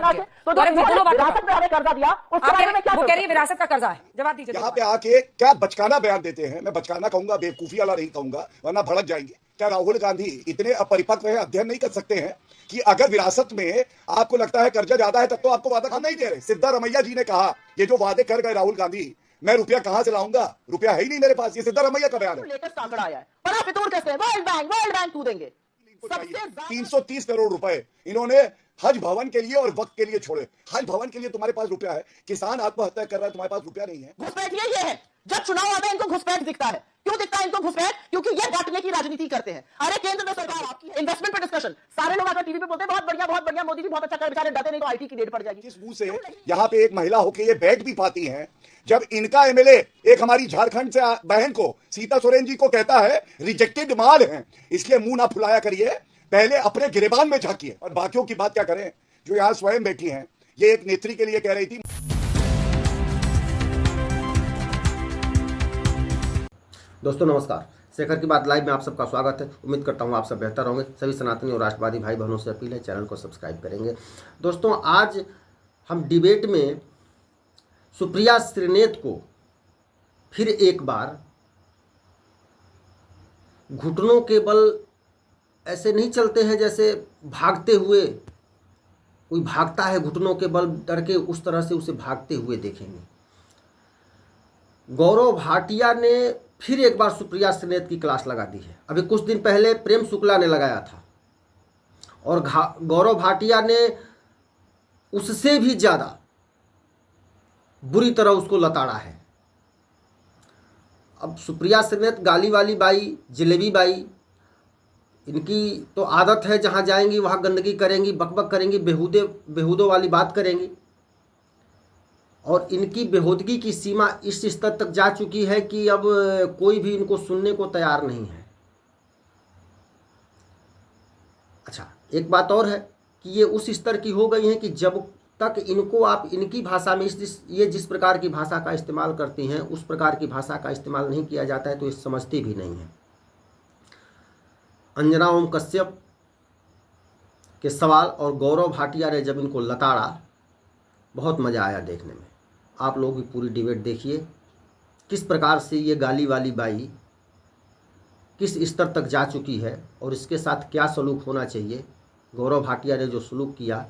कर्जा दिया उसके बारे में क्या? वो कह रही है विरासत का कर्जा है। जवाब दीजिए। यहाँ पे आके क्या बचकाना बयान देते हैं। मैं बचकाना कहूंगा, बेवकूफी वाला नहीं कहूंगा, वरना भड़क जाएंगे। क्या राहुल गांधी इतने अपरिपक्व है, अध्ययन नहीं कर सकते हैं कि अगर विरासत में आपको लगता है कर्जा ज्यादा है तब तो आपको वादा नहीं दे रहे? सिद्धारमैया जी ने कहा ये जो वादे कर गए राहुल गांधी, मैं रुपया कहां से लाऊंगा, रुपया है ही नहीं मेरे पास। ये सिद्धारमैया का बयान है। लेटेस्ट आंकड़ा आया है, बड़ा फितूर कैसे है? वर्ल्ड बैंक तू देंगे 330 करोड़ रुपए इन्होंने हज भवन के लिए और वक्त के लिए छोड़े। हज भवन के लिए तुम्हारे पास रुपया है, किसान आत्महत्या कर रहा है, तुम्हारे पास रुपया नहीं है। घुसपैठ ये है, जब चुनाव आता है इनको घुसपैठ दिखता है। क्यों दिखता है इनको घुसपैठ? क्योंकि ये बांटने की राजनीति करते हैं। अरे केंद्र में सरकार आपकी, इन्वेस्टमेंट पे डिस्कशन, सारे लोग आकर टीवी पे बोलते हैं बहुत बढ़िया मोदी जी बहुत अच्छा कर, बेचारे डरते नहीं तो आईटी की रेड पड़ जाएगी। किस मुंह से यहाँ पे एक महिला होके ये बैठ भी पाती हैं, जब इनका एमएलए एक हमारी झारखंड से बहन को, सीता सोरेन जी को कहता है रिजेक्टेड माल है, इसलिए मुंह ना फुलाया करिए, पहले अपने गिरेबान में झांकिए। और बाकियों की बात क्या करें जो यहाँ स्वयं बैठी हैं। ये एक नेत्री के लिए कह रही थी। दोस्तों नमस्कार, शेखर की बात लाइव में आप सबका स्वागत है। उम्मीद करता हूँ आप सब बेहतर होंगे। सभी सनातनी और राष्ट्रवादी भाई बहनों से अपील है, चैनल को सब्सक्राइब करेंगे। दोस्तों आज हम डिबेट में सुप्रिया श्रीनेत को फिर एक बार घुटनों के बल ऐसे नहीं चलते हैं जैसे भागते हुए कोई भागता है घुटनों के बल डर के, उस तरह से उसे भागते हुए देखेंगे। गौरव भाटिया ने फिर एक बार सुप्रिया श्रीनेत की क्लास लगा दी है। अभी कुछ दिन पहले प्रेम शुक्ला ने लगाया था और गौरव भाटिया ने उससे भी ज़्यादा बुरी तरह उसको लताड़ा है। अब सुप्रिया श्रीनेत गाली वाली बाई, जलेबी बाई, इनकी तो आदत है जहाँ जाएंगी वहाँ गंदगी करेंगी, बकबक करेंगी, बेहूदों वाली बात करेंगी। और इनकी बेहूदगी की सीमा इस स्तर तक जा चुकी है कि अब कोई भी इनको सुनने को तैयार नहीं है। अच्छा, एक बात और है कि ये उस स्तर की हो गई हैं कि जब तक इनको आप इनकी भाषा में ये जिस प्रकार की भाषा का इस्तेमाल करती हैं उस प्रकार की भाषा का इस्तेमाल नहीं किया जाता है तो ये समझती भी नहीं है। अंजना ओम कश्यप के सवाल और गौरव भाटिया ने जब इनको लताड़ा, बहुत मज़ा आया देखने में। आप लोग भी पूरी डिबेट देखिए किस प्रकार से ये गाली वाली बाई किस स्तर तक जा चुकी है और इसके साथ क्या सलूक होना चाहिए। गौरव भाटिया ने जो सलूक किया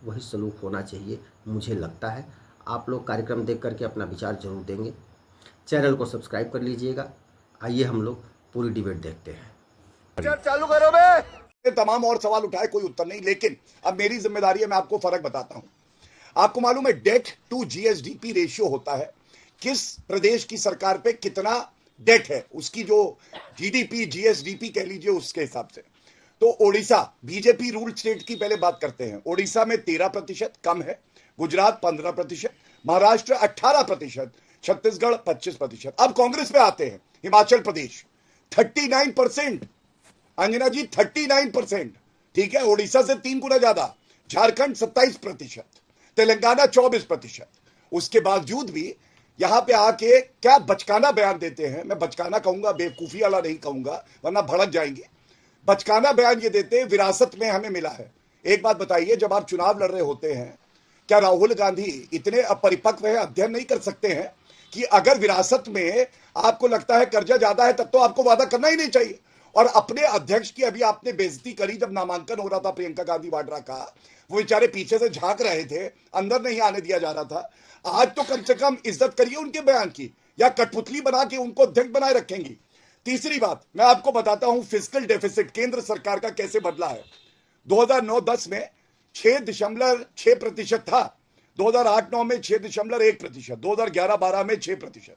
वही सलूक होना चाहिए मुझे लगता है। आप लोग कार्यक्रम देख करके अपना विचार जरूर देंगे। चैनल को सब्सक्राइब कर लीजिएगा। आइए हम लोग पूरी डिबेट देखते हैं। चालू करो बे। तमाम और सवाल उठाए, कोई उत्तर नहीं, लेकिन अब मेरी जिम्मेदारी है, मैं आपको फर्क बताता हूं। आपको मालूम है डेट टू जीएसडीपी रेशियो होता है, किस प्रदेश की सरकार पे कितना डेट है, उसकी जो जीडीपी जीएसडीपी कह लीजिए उसके हिसाब से। तो ओडिशा बीजेपी रूल स्टेट की पहले बात करते हैं। ओडिशा में 13% कम है, गुजरात 15%, महाराष्ट्र 18%, छत्तीसगढ़ 25%। अब कांग्रेस पे आते हैं। हिमाचल प्रदेश 39%, अंजना जी 39%, ठीक है, ओडिशा से 3 गुना ज्यादा। झारखंड 27%, तेलंगाना 24%। उसके बावजूद भी यहां पे आके क्या बचकाना बयान देते हैं। मैं बचकाना कहूंगा, बेवकूफी वाला नहीं कहूंगा, वरना भड़क जाएंगे। बचकाना बयान ये देते हैं विरासत में हमें मिला है। एक बात बताइए, जब आप चुनाव लड़ रहे होते हैं, क्या राहुल गांधी इतने अपरिपक्व है, अध्ययन नहीं कर सकते हैं कि अगर विरासत में आपको लगता है कर्जा ज्यादा है तब तो आपको वादा करना ही नहीं चाहिए। और अपने अध्यक्ष की अभी आपने बेइज्जती करी जब नामांकन हो रहा था प्रियंका गांधी वाड्रा का, वो बेचारे पीछे से झांक रहे थे, अंदर नहीं आने दिया जा रहा था। आज तो कम से कम इज्जत करिए उनके बयान की, या कठपुतली बना के उनको अध्यक्ष बनाए रखेंगी। तीसरी बात मैं आपको बताता हूं, फिस्कल डेफिसिट केंद्र सरकार का कैसे बदला है। 2009-10 में 6.6% था, 2008-9 में 6.1%, 2011-12 में 6%,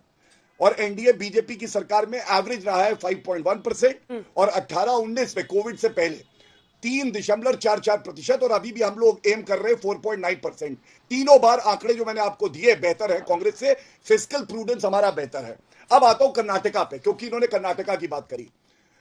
और एनडीए बीजेपी की सरकार में एवरेज रहा है 5.1%, और 18-19 में कोविड से पहले 3.44%, और अभी भी हम लोग एम कर रहे हैं 4.9%। तीनों बार आंकड़े जो मैंने आपको दिए बेहतर है कांग्रेस से, फिस्कल प्रूडेंस हमारा बेहतर है। अब आता हूं कर्नाटका पे, क्योंकि इन्होंने कर्नाटका की बात करी।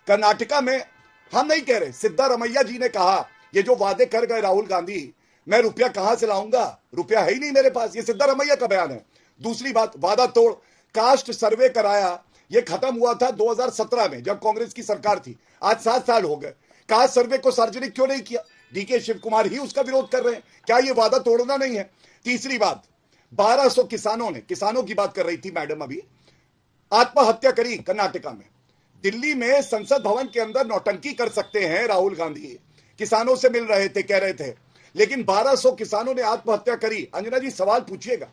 कर्नाटका में हम नहीं कह रहे, सिद्धारमैया जी ने कहा ये जो वादे कर गए राहुल गांधी, मैं रुपया कहां से लाऊंगा, रुपया है ही नहीं मेरे पास। ये सिद्धारमैया का बयान है। दूसरी बात, वादा तोड़ कास्ट सर्वे कराया, ये खत्म हुआ था 2017 में जब कांग्रेस की सरकार थी। आज 7 साल हो गए। कास्ट सर्वे को सार्वजनिक क्यों नहीं किया? डीके शिव कुमार ही उसका विरोध कर रहे हैं। क्या ये वादा तोड़ना नहीं है? तीसरी बात, 1200 किसानों ने, किसानों की बात कर रही थी मैडम, अभी आत्महत्या करी कर्नाटका में। दिल्ली में संसद भवन के अंदर नौटंकी कर सकते हैं राहुल गांधी, किसानों से मिल रहे थे, कह रहे थे, लेकिन 1200 किसानों ने आत्महत्या करी। अंजना जी सवाल पूछिएगा,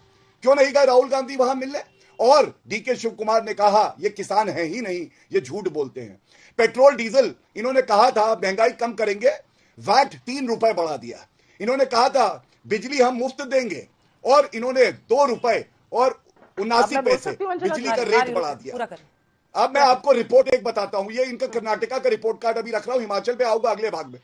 क्यों नहीं गए राहुल गांधी वहां मिलने? और डीके शिव कुमार ने कहा ये किसान है ही नहीं, ये झूठ बोलते हैं। पेट्रोल डीजल इन्होंने कहा था महंगाई कम करेंगे, वैट 3 रुपए बढ़ा दिया। इन्होंने कहा था बिजली हम मुफ्त देंगे, और इन्होंने 2 रुपए और 79 पैसे बिजली का रेट बढ़ा दिया। अब मैं आपको रिपोर्ट एक बताता हूं, ये इनका कर्नाटका का रिपोर्ट कार्ड अभी रख रहा हूं, हिमाचल पे आऊंगा अगले भाग में।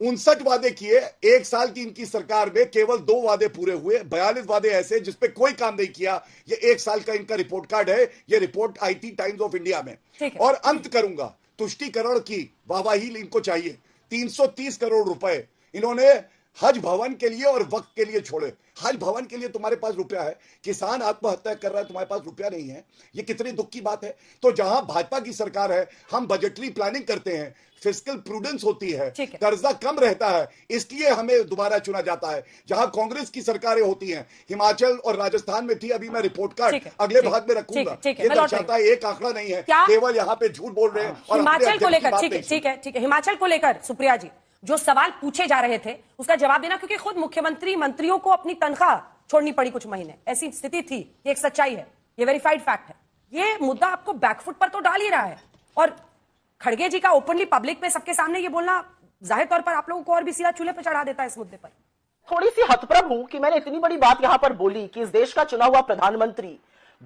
59 वादे किए, 1 साल की इनकी सरकार में केवल 2 वादे पूरे हुए, 42 वादे ऐसे जिसपे कोई काम नहीं किया। ये 1 साल का इनका रिपोर्ट कार्ड है, ये रिपोर्ट आई थी टाइम्स ऑफ इंडिया में। और अंत करूंगा, तुष्टिकरण की वाहवाही इनको चाहिए। 330 करोड़ रुपए इन्होंने हज भवन के लिए और वक्त के लिए छोड़े। हज भवन के लिए तुम्हारे पास रुपया है, किसान आत्महत्या कर रहा है, तुम्हारे पास रुपया नहीं है, ये कितनी दुख की बात है। तो जहां भाजपा की सरकार है, हम बजटरी प्लानिंग करते हैं, फिस्कल प्रूडेंस होती है, कर्जा कम रहता है, इसलिए हमें दोबारा चुना जाता है। जहां कांग्रेस की सरकारें होती हैं, हिमाचल और राजस्थान में थी, अभी मैं रिपोर्ट कार्ड अगले भाग में रखूंगा। ये दर्शाता है एक आंकड़ा नहीं है, केवल यहाँ पे झूठ बोल रहे हैं। हिमाचल को लेकर ठीक है, हिमाचल को लेकर सुप्रिया जी जो सवाल पूछे जा रहे थे उसका जवाब देना, क्योंकि खुद मुख्यमंत्री मंत्रियों को अपनी तनख्वाह छोड़नी पड़ी कुछ महीने, ऐसी स्थिति थी, ये एक सच्चाई है, ये वेरीफाइड फैक्ट है। ये मुद्दा आपको बैकफुट पर तो डाल ही रहा है, और खड़गे जी का ओपनली पब्लिक में सबके सामने ये बोलना जाहिर तौर पर आप लोगों को और भी सीधा चूल्हे पर चढ़ा देता है इस मुद्दे पर। थोड़ी सी हतप्रभ हूं कि मैंने इतनी बड़ी बात यहां पर बोली कि इस देश का चुना हुआ प्रधानमंत्री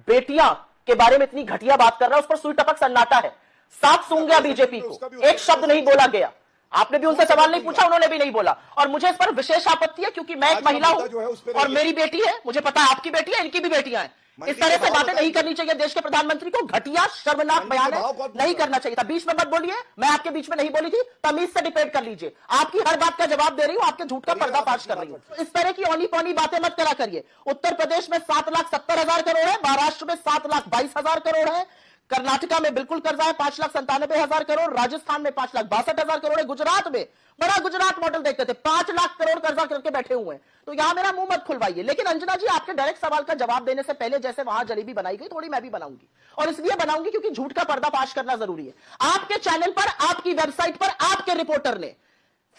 बेटियां के बारे में इतनी घटिया बात कर रहा है, उस पर सुई टपक सन्नाटा है। साफ सूंघ गया बीजेपी को, एक शब्द नहीं बोला गया। आपने भी उनसे सवाल नहीं पूछा, उन्होंने भी नहीं बोला। और मुझे इस पर विशेष आपत्ति है, क्योंकि मैं एक महिला हूं और मेरी बेटी है, मुझे पता है आपकी बेटी है, इनकी भी बेटियां हैं। इस तरह से बातें नहीं करनी चाहिए देश के प्रधानमंत्री को, घटिया शर्मनाक बयान नहीं करना चाहिए था। बीच में मत बोलिए, मैं आपके बीच में नहीं बोली थी, तमीज से डिबेट कर लीजिए। आपकी हर बात का जवाब दे रही हूं, आपके झूठ का पर्दाफाश कर रही हूं। इस तरह की औनी पौनी बातें मत करा करिए। उत्तर प्रदेश में 7,70,000 करोड़ है, महाराष्ट्र में 7,22,000 करोड़ है, कर्नाटका में बिल्कुल कर्जा है 5,97,000 करोड़, राजस्थान में 5,62,000 करोड़ है, गुजरात में बड़ा गुजरात मॉडल देखते थे 5 लाख करोड़ कर्जा करके बैठे हुए हैं। तो यहां मेरा मुंह मत खुलवाइए। लेकिन अंजना जी, आपके डायरेक्ट सवाल का जवाब देने से पहले जैसे वहां जलेबी बनाई गई, थोड़ी मैं भी बनाऊंगी, और इसलिए बनाऊंगी क्योंकि झूठ का पर्दाफाश करना जरूरी है। आपके चैनल पर, आपकी वेबसाइट पर, आपके रिपोर्टर ने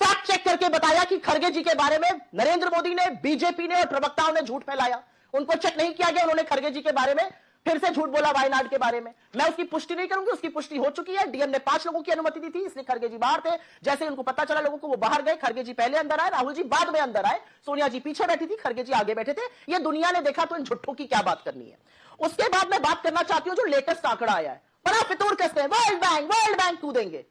फैक्ट चेक करके बताया कि खड़गे जी के बारे में नरेंद्र मोदी ने, बीजेपी ने और प्रवक्ताओं ने झूठ फैलाया। उनको चेक नहीं किया गया, उन्होंने खड़गे जी के बारे में फिर से झूठ बोला वायनाड के बारे में। मैं उसकी पुष्टि नहीं करूंगी, उसकी पुष्टि हो चुकी है। डीएम ने 5 लोगों की अनुमति दी थी, इसलिए खड़गे जी बाहर थे। जैसे उनको पता चला लोगों को, वो बाहर गए। खड़गे जी पहले अंदर आए, राहुल जी बाद में अंदर आए, सोनिया जी पीछे बैठी थी, खड़गे जी आगे बैठे थे। ये दुनिया ने देखा, तो इन झुट्ठों की क्या बात करनी है। उसके बाद मैं बात करना चाहती हूं जो लेटेस्ट आंकड़ा आया है, बड़ा फितूर कसते हैं, वर्ल्ड बैंक कूदेंगे।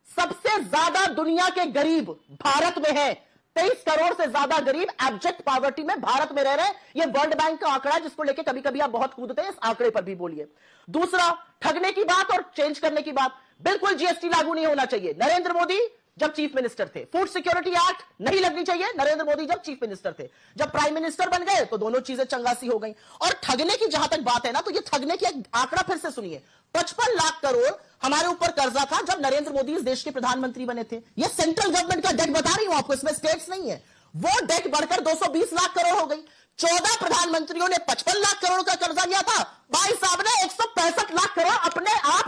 सबसे ज्यादा दुनिया के गरीब भारत में है, 23 करोड़ से ज्यादा गरीब एब्जेक्ट पॉवर्टी में भारत में रह रहे हैं। यह वर्ल्ड बैंक का आंकड़ा है, जिसको लेके कभी कभी आप बहुत कूदते हैं, इस आंकड़े पर भी बोलिए। दूसरा, ठगने की बात और चेंज करने की बात, बिल्कुल जीएसटी लागू नहीं होना चाहिए। नरेंद्र मोदी जब चीफ मिनिस्टर थे, फूड सिक्योरिटी एक्ट नहीं लगनी चाहिए, नरेंद्र मोदी जब चीफ मिनिस्टर थे। जब प्राइम मिनिस्टर बन गए तो दोनों चीजें चंगासी हो गई। और ठगने की जहां तक बात है ना, तो ये ठगने की एक आंकड़ा फिर से सुनिए, 55 लाख करोड़ हमारे ऊपर कर्जा था जब नरेंद्र मोदी इस देश के प्रधानमंत्री बने थे। ये सेंट्रल गवर्नमेंट का डेट बता रही हूं आपको, इसमें स्टेट्स नहीं है। वो डेट बढ़कर 220 लाख करोड़ हो गई। 14 प्रधानमंत्रियों ने 55 लाख करोड़ का कर्जा लिया था, भाई साहब ने 165 लाख करोड़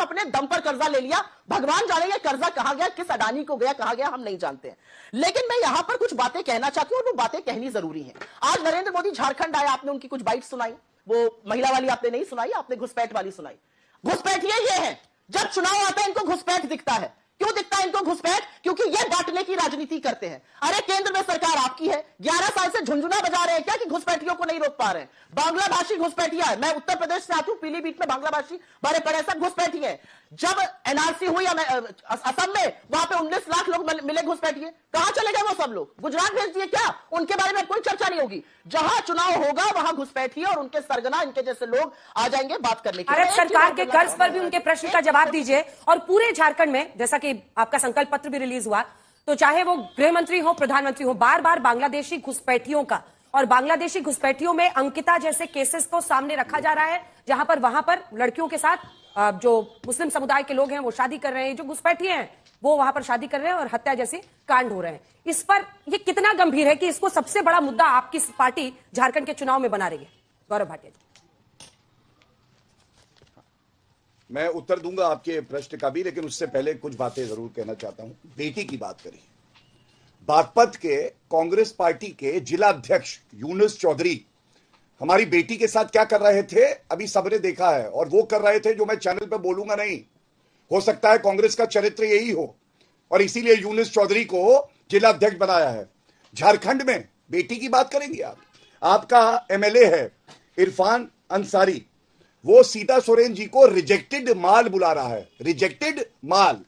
अपने दम पर कर्जा ले लिया। भगवान जाने ये कर्जा कहां गया, किस अडानी को गया, कहां गया, हम नहीं जानते हैं। लेकिन मैं यहां पर कुछ बातें कहना चाहती हूं और वो बातें कहनी जरूरी है। आज नरेंद्र मोदी झारखंड आए, आपने उनकी कुछ बाइट सुनाई, वो महिला वाली आपने नहीं सुनाई, आपने घुसपैठ वाली सुनाई। घुसपैठ ये है, जब चुनाव आता है इनको घुसपैठ दिखता है। क्यों दिखता है इनको घुसपैठ? क्योंकि ये बांटने की राजनीति करते हैं। अरे केंद्र में सरकार आपकी है, 11 साल से झुंझुना बजा रहे हैं क्या कि घुसपैठियों को नहीं रोक पा रहे हैं? बांग्ला भाषी घुसपैठिया है। मैं उत्तर प्रदेश से आती हूं, पीलीभीत में बांग्ला भाषी बड़े बड़े सब घुसपैठी है। जब एनआरसी हुई असम में, वहां पे 19 लाख लोग मिले घुसपैठिए, कहां चले गए वो सब लोग? गुजरात भेज दिए क्या? उनके बारे में कोई चर्चा नहीं होगी। जहां चुनाव होगा वहां घुसपैठिए और उनके सरगना, इनके जैसे लोग आ जाएंगे बात करने के लिए। अरे सरकार के कर्ज पर भी उनके प्रश्न का जवाब दीजिए। और पूरे झारखंड में, जैसा कि आपका संकल्प पत्र भी रिलीज हुआ, तो चाहे वो गृह मंत्री हो, प्रधानमंत्री हो, बार बार बांग्लादेशी घुसपैठियों का और बांग्लादेशी घुसपैठियों में अंकिता जैसे केसेस को सामने रखा जा रहा है, जहां पर वहां पर लड़कियों के साथ जो मुस्लिम समुदाय के लोग हैं वो शादी कर रहे हैं, जो घुसपैठिए हैं वो वहां पर शादी कर रहे हैं और हत्या जैसे कांड हो रहे हैं। इस पर ये कितना गंभीर है कि इसको सबसे बड़ा मुद्दा आपकी पार्टी झारखंड के चुनाव में बना रही है? गौरव भाटिया जी, मैं उत्तर दूंगा आपके प्रश्न का भी, लेकिन उससे पहले कुछ बातें जरूर कहना चाहता हूं। बेटी की बात करी, बागपत के कांग्रेस पार्टी के जिला अध्यक्ष यूनुस चौधरी हमारी बेटी के साथ क्या कर रहे थे अभी सबने देखा है, और वो कर रहे थे जो मैं चैनल पे बोलूंगा नहीं। हो सकता है कांग्रेस का चरित्र यही हो और इसीलिए यूनुस चौधरी को जिला अध्यक्ष बनाया है। झारखंड में बेटी की बात करेंगे आप, आपका एमएलए है इरफान अंसारी, वो सीता सोरेन जी को रिजेक्टेड माल बुला रहा है। रिजेक्टेड माल,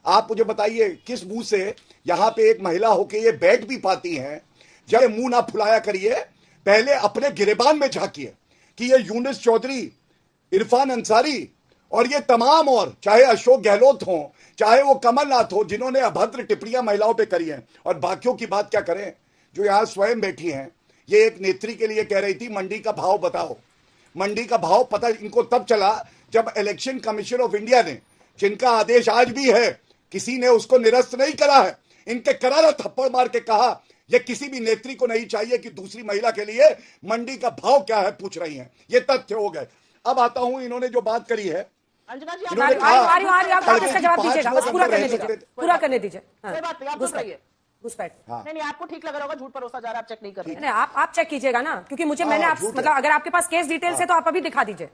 आप मुझे बताइए किस मुंह से यहां पे एक महिला होके ये बैठ भी पाती हैं? जब मुंह ना फुलाया करिए, पहले अपने गिरेबान में झांकिए कि ये यूनुस चौधरी, इरफान अंसारी और ये तमाम, और चाहे अशोक गहलोत हो, चाहे वो कमलनाथ हो, जिन्होंने अभद्र टिप्पणियां महिलाओं पे करी हैं, और बाकियों की बात क्या करें जो यहां स्वयं बैठी हैं। ये एक नेत्री के लिए कह रही थी मंडी का भाव बताओ। मंडी का भाव पता इनको तब चला जब इलेक्शन कमीशन ऑफ इंडिया ने, जिनका आदेश आज भी है, किसी ने उसको निरस्त नहीं करा है, इनके करारा थप्पड़ मार के कहा यह किसी भी नेत्री को नहीं चाहिए कि दूसरी महिला के लिए मंडी का भाव क्या है पूछ रही हैं। ये तथ्य हो गए। अब आता हूं, इन्होंने जो बात करी है, अंजना जी इन्होंने आप कहा इसका जवाब दीजिएगा, बस पूरा करने दीजिए, पूरा करने दीजिए। कोई बात नहीं, आप बताइए। घुसपैठ नहीं, आपको ठीक लग रहा होगा, झूठ परोसा जा रहा है, आप चेक नहीं कर रहे। नहीं, आप चेक कीजिएगा ना, क्योंकि मुझे मैंने आप झूठ है। मतलब अगर आपके पास केस डिटेल्स है तो आप अभी दिखा दीजिए।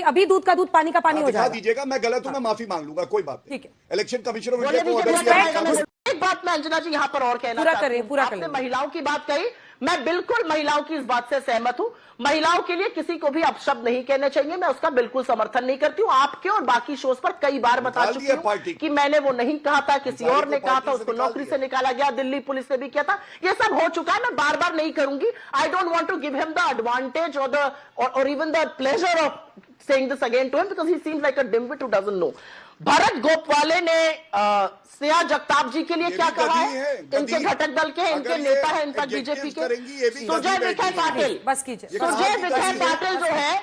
अभी दूध का दूध पानी का पानी हो दिखा जाएगा। दीजिएगा। मैं गलत हूं, मैं माफी मांग लूंगा, कोई बात नहीं। ठीक है। इलेक्शन कमीशन ऑफ बोले इंडिया को दीजिए, ऑर्डर किया। एक बात मैं अंजना जी यहाँ पर और कहना पूरा चाहती करिए, हूं। पूरा कर आपने लीजिए। महिलाओं की बात कही, मैं बिल्कुल महिलाओं की इस बात से सहमत हूं। महिलाओं के लिए किसी को भी अपशब्द नहीं कहने चाहिए, मैं उसका बिल्कुल समर्थन नहीं करती हूं। आपके और बाकी शोज पर कई बार बता निकाल चुकी दिया हूं पार्टी। कि मैंने वो नहीं कहा था, किसी अंसारी और को ने कहा था, पार्टी से उसको निकाल नौकरी दिया। से निकाला गया, दिल्ली पुलिस ने भी किया था। ये सब हो चुका है, मैं बार बार नहीं करूंगी। I don't want to give him the advantage और even the pleasure of saying this again to him because he seems like a dimwit who doesn't know. Bharat Gopwale ने स्नेहा जगताप जी के लिए क्या कहा है? इनके घटक दल के, इनके नेता है, इनका बीजेपी के सुजय विखे पाटिल, बस कीजिए। सुजय विखे पाटिल जो है,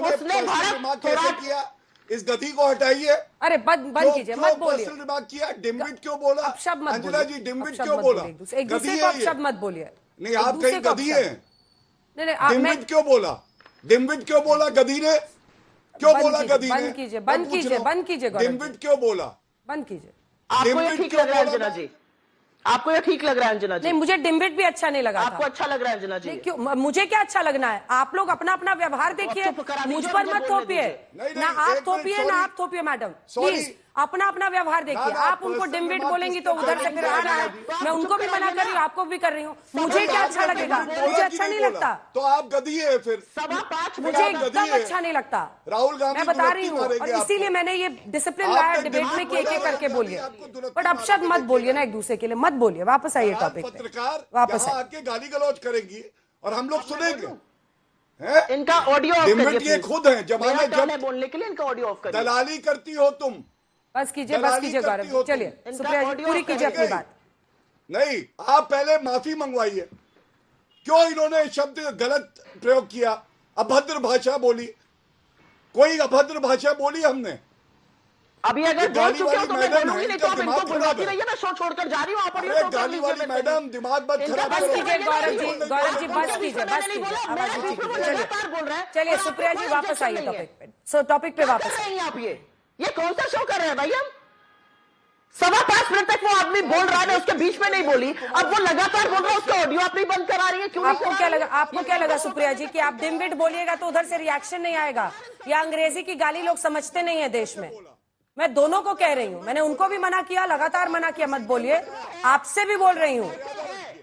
उसने भारत किया, इस गति को हटाइए। अरे बंद कीजिए, मत बोलिए। दिमाग किया, डिम्बिट क्यों बोला? अपशब्द मत अंजना बोलिए। जी, डिम्बिट अपशब्द क्यों मत बोला? बोलिए। एक दूसरे को अपशब्द मत बोलिए। नहीं, आप कहीं गधी है। नहीं, आप डिम्बिट क्यों बोला? डिम्बिट क्यों बोला गधी ने? क्यों बोला गधी ने? बंद कीजिए, बंद कीजिए। डिम्बिट क्यों बोला? बंद कीजिए। आपको ये ठीक लग रहा है अंजना जी? आपको ये ठीक लग रहा है अंजना जी? नहीं, मुझे डिम्बिट भी अच्छा नहीं लगा। आपको अच्छा लग रहा है अंजना जी? क्यों? मुझे क्या अच्छा लगना है? आप लोग अपना अपना व्यवहार देखिए, चुप करा दीजिए, मुझ पर मुझे मत बोलने थोपिए। दीजिए। ना आप थोपिए ना आप थोपिए मैडम, प्लीज अपना अपना व्यवहार देखिए। आप उनको डिम्बिट बोलेंगी तो उधर से फिर आ रहा है। मैं उनको भी मना कर रही हूँ, आपको भी कर रही हूँ। मुझे क्या अच्छा लगेगा? मुझे अच्छा नहीं लगता। तो आप गधी है फिर। 5:15 मुझे एकदम अच्छा नहीं लगता। राहुल गांधी मैं बता रही हूँ, और इसीलिए मैंने ये डिसिप्लिन लाया डिबेट में कि एक करके बोलिए, बट अपशब्द मत बोलिए ना एक दूसरे के लिए, मत बोलिए। वापस आइए टॉपिक पे, पत्रकार वापस यहाँ आइए। आके गाली गलौज करेंगी और हम लोग सुनेंगे। इनका ऑडियो ऑफ करिए ये please। खुद है जमाना मेरा टर्न है जब बोलने के लिए, इनका ऑडियो ऑफ करिए। दलाली करती हो तुम। बस कीजिए दलाली करती गौरव हो जी, चलिए तुम। सुप्रिया जी इनका पूरी ऑडियो कीजिए अपनी करेंगे। बात। नहीं, आप पहले माफी मंगवाइए। क्यों इन्होंने शब्द गलत प्रयोग किया? अभद्र भाषा बोली। कोई अभद्र भाषा बोली हमने? अभी अगर बोल गाली चुके हो वाली तो मैं मैडम बोलूंगी है, नहीं, तो आप इनका इनको दिमाग बुलवाती खराब है। रहिए। मैं शो छोड़कर जा रही हूँ, आप अरे गाली वाली मैडम, दिमाग मत खराब बस करो। कीजिए गौरव जी, गौरव जी बस कीजिए, मैंने बस नहीं कीजिए। बोला, आवाज मेरे नीचे बीच में वो कीजिए। लगातार बोल रहा है। चलिए और आपको सुप्रिया जी कोई वापस objection आइए नहीं है। टॉपिक पे। सो टॉपिक पे क्या वापस कर रहे आइए। हैं आप? ये कौन सा शो कर रहे हैं भाई? हम 5:15 मिनट तक वो आदमी बोल रहा है, मैं उसके बीच में नहीं बोली। अब वो लगातार बोल रहा है, उसका ऑडियो आप नहीं बंद करा रही है, क्यों नहीं आपको करा क्या रही लगा? है? आपको क्या लगा सुप्रिया जी कि आप डिम्बिट बोलिएगा तो उधर से रिएक्शन नहीं आएगा? या अंग्रेजी की गाली लोग समझते नहीं है देश में? मैं दोनों को कह रही हूँ, मैंने उनको भी मना किया, लगातार मना किया मत बोलिए। आपसे भी बोल रही हूँ,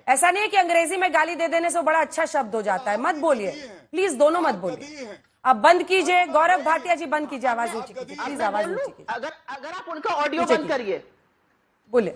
ऐसा नहीं है कि अंग्रेजी में गाली दे देने से बड़ा अच्छा शब्द हो जाता है। मत बोलिए प्लीज, दोनों मत बोलिए। अब बंद कीजिए गौरव भाटिया जी, बंद कीजिए, आवाज नीचे कीजिए प्लीज, आवाज नीचे कीजिए। अगर आप उनका ऑडियो बंद करिए। बोले